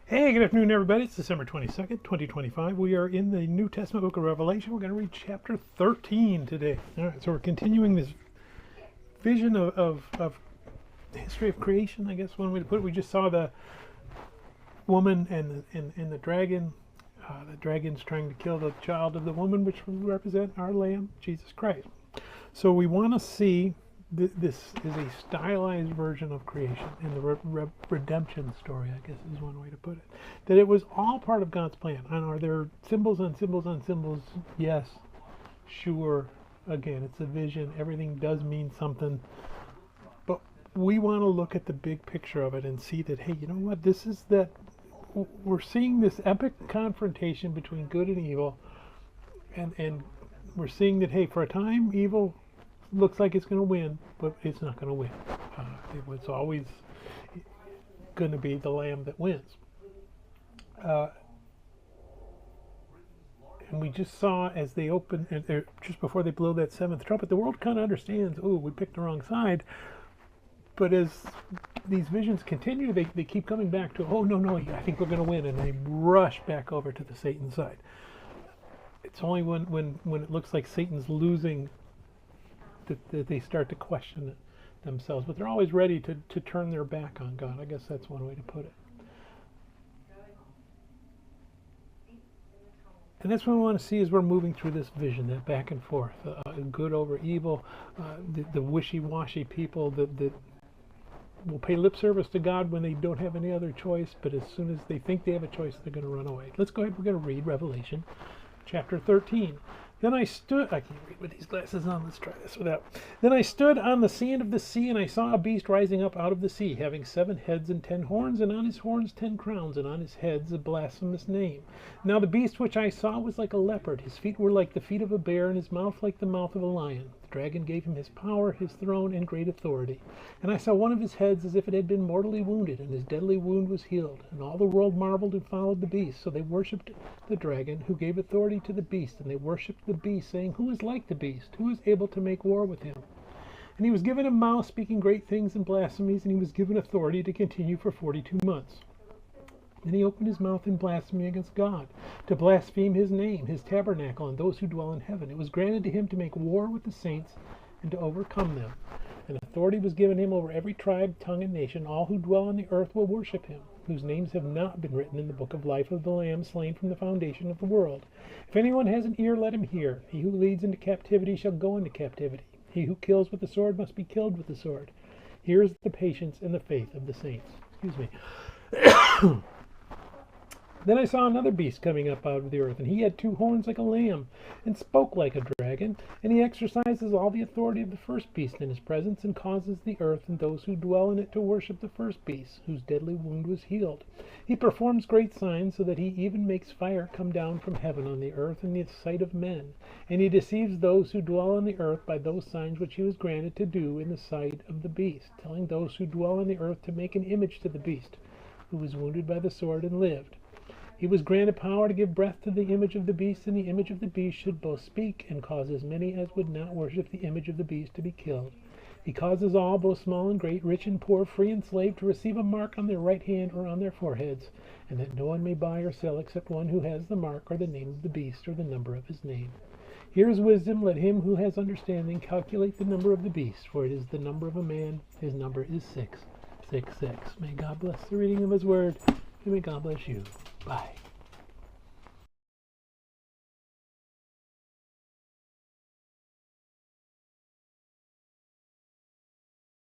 Hey, good afternoon, everybody. It's December 22nd, 2025. We are in the New Testament book of Revelation. We're going to read chapter 13 today. All right, so we're continuing this vision of the history of creation, I guess one way to put it. We just saw the woman and the dragon. The dragon's trying to kill the child of the woman, which will represent our Lamb, Jesus Christ. So we want to see this is a stylized version of creation and the redemption story, I guess is one way to put it. That it was all part of God's plan. And are there symbols on symbols on symbols? Yes, sure. Again, it's a vision. Everything does mean something. But we want to look at the big picture of it and see that, hey, you know what? This is that we're seeing this epic confrontation between good and evil. And we're seeing that, hey, for a time, evil looks like it's going to win, but it's not going to win. It was always going to be the Lamb that wins. And we just saw as they opened, just before they blow that seventh trumpet, the world kind of understands, oh, we picked the wrong side. But as these visions continue, they keep coming back to, oh, no, I think we're going to win. And they rush back over to the Satan side. It's only when it looks like Satan's losing that they start to question it themselves, but they're always ready to turn their back on God. I guess that's one way to put it. And that's what we want to see as we're moving through this vision, that back and forth, good over evil, the wishy-washy people that will pay lip service to God when they don't have any other choice, but as soon as they think they have a choice, they're going to run away. Let's go ahead, we're going to read Revelation chapter 13. Then I stood, I can't read with these glasses on, let's try this without. Then I stood on the sand of the sea, and I saw a beast rising up out of the sea, having 7 heads and 10 horns, and on his horns 10 crowns, and on his heads a blasphemous name. Now the beast which I saw was like a leopard, his feet were like the feet of a bear, and his mouth like the mouth of a lion. The dragon gave him his power, his throne, and great authority. And I saw one of his heads as if it had been mortally wounded, and his deadly wound was healed. And all the world marveled and followed the beast. So they worshipped the dragon, who gave authority to the beast, and they worshipped the beast, saying, Who is like the beast? Who is able to make war with him? And he was given a mouth speaking great things and blasphemies, and he was given authority to continue for 42 months. Then he opened his mouth in blasphemy against God, to blaspheme his name, his tabernacle, and those who dwell in heaven. It was granted to him to make war with the saints and to overcome them. And authority was given him over every tribe, tongue, and nation. All who dwell on the earth will worship him, whose names have not been written in the book of life of the Lamb slain from the foundation of the world. If anyone has an ear, let him hear. He who leads into captivity shall go into captivity. He who kills with the sword must be killed with the sword. Here is the patience and the faith of the saints. Excuse me. Then I saw another beast coming up out of the earth, and he had 2 horns like a lamb, and spoke like a dragon, and he exercises all the authority of the first beast in his presence, and causes the earth and those who dwell in it to worship the first beast, whose deadly wound was healed. He performs great signs, so that he even makes fire come down from heaven on the earth in the sight of men, and he deceives those who dwell on the earth by those signs which he was granted to do in the sight of the beast, telling those who dwell on the earth to make an image to the beast, who was wounded by the sword and lived. He was granted power to give breath to the image of the beast, and the image of the beast should both speak and cause as many as would not worship the image of the beast to be killed. He causes all, both small and great, rich and poor, free and slave, to receive a mark on their right hand or on their foreheads, and that no one may buy or sell except one who has the mark or the name of the beast or the number of his name. Here is wisdom. Let him who has understanding calculate the number of the beast, for it is the number of a man. His number is 666. May God bless the reading of his word, and may God bless you. Bye.